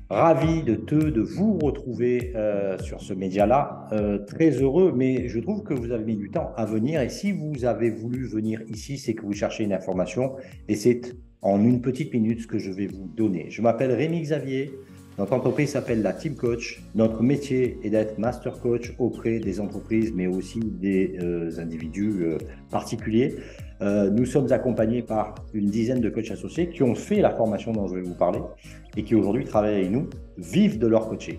Ravi de vous retrouver sur ce média-là. Très heureux, mais je trouve que vous avez mis du temps à venir. Et si vous avez voulu venir ici, c'est que vous cherchez une information. Et c'est en une petite minute ce que je vais vous donner. Je m'appelle Rémi Xavier. Notre entreprise s'appelle la Team Coach. Notre métier est d'être master coach auprès des entreprises, mais aussi des individus particuliers. Nous sommes accompagnés par une dizaine de coachs associés qui ont fait la formation dont je vais vous parler et qui aujourd'hui travaillent avec nous, vivent de leur coaching.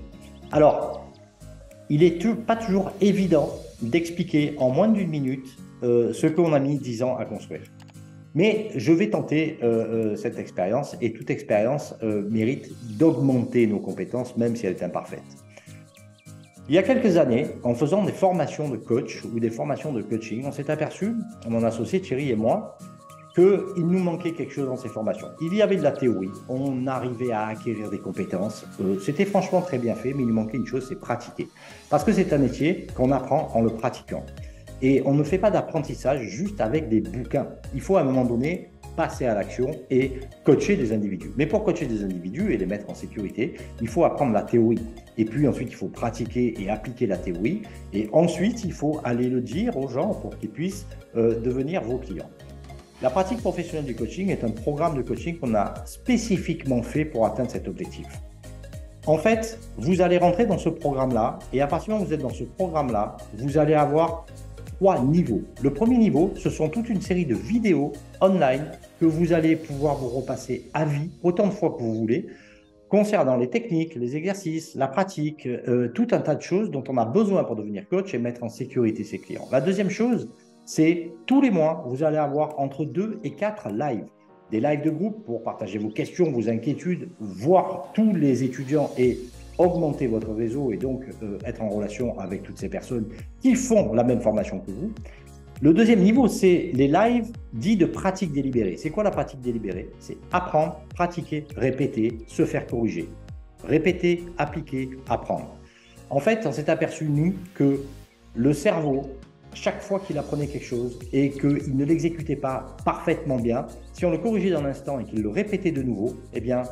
Alors, il n'est pas toujours évident d'expliquer en moins d'une minute ce qu'on a mis 10 ans à construire. Mais je vais tenter cette expérience, et toute expérience mérite d'augmenter nos compétences, même si elle est imparfaite. Il y a quelques années, en faisant des formations de coach ou des formations de coaching, on s'est aperçu, mon associé Thierry et moi, qu'il nous manquait quelque chose dans ces formations. Il y avait de la théorie, on arrivait à acquérir des compétences, c'était franchement très bien fait, mais il nous manquait une chose, c'est pratiquer. Parce que c'est un métier qu'on apprend en le pratiquant. Et on ne fait pas d'apprentissage juste avec des bouquins. Il faut à un moment donné passer à l'action et coacher des individus. Mais pour coacher des individus et les mettre en sécurité, il faut apprendre la théorie. Et puis ensuite, il faut pratiquer et appliquer la théorie. Et ensuite, il faut aller le dire aux gens pour qu'ils puissent devenir vos clients. La pratique professionnelle du coaching est un programme de coaching qu'on a spécifiquement fait pour atteindre cet objectif. En fait, vous allez rentrer dans ce programme-là et à partir du moment où vous êtes dans ce programme-là, vous allez avoir 3 niveaux. Le premier niveau, ce sont toute une série de vidéos online que vous allez pouvoir vous repasser à vie, autant de fois que vous voulez, concernant les techniques, les exercices, la pratique, tout un tas de choses dont on a besoin pour devenir coach et mettre en sécurité ses clients. La deuxième chose, c'est tous les mois, vous allez avoir entre 2 et 4 lives. Des lives de groupe pour partager vos questions, vos inquiétudes, voir tous les étudiants et augmenter votre réseau et donc être en relation avec toutes ces personnes qui font la même formation que vous. Le deuxième niveau, c'est les lives dits de pratique délibérée. C'est quoi la pratique délibérée? C'est apprendre, pratiquer, répéter, se faire corriger. Répéter, appliquer, apprendre. En fait, on s'est aperçu, nous, que le cerveau, chaque fois qu'il apprenait quelque chose et qu'il ne l'exécutait pas parfaitement bien, si on le corrigeait dans l'instant et qu'il le répétait de nouveau, eh bien,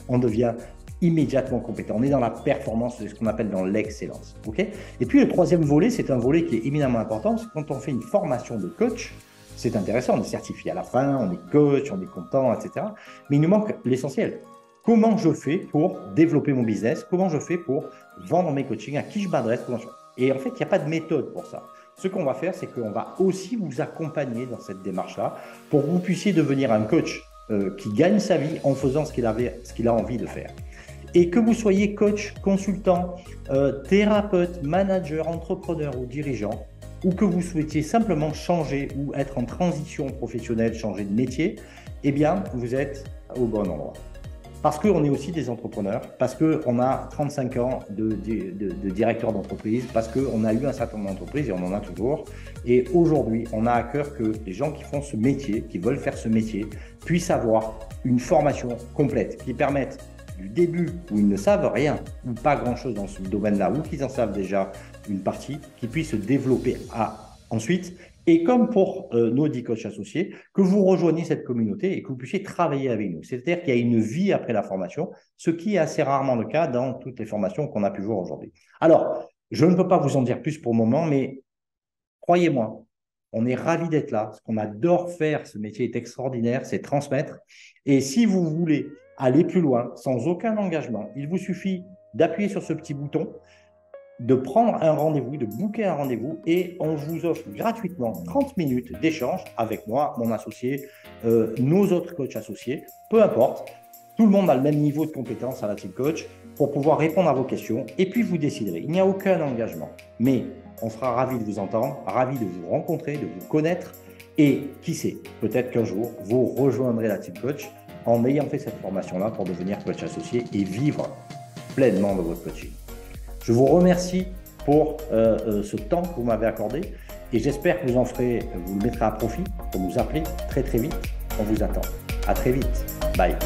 on devient immédiatement compétent. On est dans la performance, c'est ce qu'on appelle dans l'excellence. Okay, et puis le troisième volet, c'est un volet qui est éminemment important, parce que quand on fait une formation de coach, c'est intéressant, on est certifié à la fin, on est coach, on est content, etc. Mais il nous manque l'essentiel. Comment je fais pour développer mon business? Comment je fais pour vendre mes coachings? À qui je m'adresse? Et en fait, il n'y a pas de méthode pour ça. Ce qu'on va faire, c'est qu'on va aussi vous accompagner dans cette démarche-là pour que vous puissiez devenir un coach qui gagne sa vie en faisant ce qu'il a envie de faire. Et que vous soyez coach, consultant, thérapeute, manager, entrepreneur ou dirigeant, ou que vous souhaitiez simplement changer ou être en transition professionnelle, changer de métier, eh bien, vous êtes au bon endroit. Parce qu'on est aussi des entrepreneurs, parce qu'on a 35 ans de directeur d'entreprise, parce qu'on a eu un certain nombre d'entreprises et on en a toujours. Et aujourd'hui, on a à cœur que les gens qui font ce métier, qui veulent faire ce métier, puissent avoir une formation complète qui permette du début où ils ne savent rien ou pas grand-chose dans ce domaine-là, ou qu'ils en savent déjà une partie, qui puissent se développer ensuite. Et comme pour nos 10 coachs associés, que vous rejoigniez cette communauté et que vous puissiez travailler avec nous. C'est-à-dire qu'il y a une vie après la formation, ce qui est assez rarement le cas dans toutes les formations qu'on a pu voir aujourd'hui. Alors, je ne peux pas vous en dire plus pour le moment, mais croyez-moi, on est ravis d'être là. Ce qu'on adore faire, ce métier est extraordinaire, c'est transmettre. Et si vous voulez aller plus loin, sans aucun engagement, il vous suffit d'appuyer sur ce petit bouton, de prendre un rendez-vous, de booker un rendez-vous et on vous offre gratuitement 30 minutes d'échange avec moi, mon associé, nos autres coachs associés, peu importe. Tout le monde a le même niveau de compétence à la Team Coach pour pouvoir répondre à vos questions et puis vous déciderez. Il n'y a aucun engagement, mais on sera ravis de vous entendre, ravis de vous rencontrer, de vous connaître et qui sait, peut-être qu'un jour, vous rejoindrez la Team Coach en ayant fait cette formation-là pour devenir coach associé et vivre pleinement de votre coaching. Je vous remercie pour ce temps que vous m'avez accordé et j'espère que vous le mettrez à profit pour nous appeler très très vite. On vous attend. À très vite. Bye.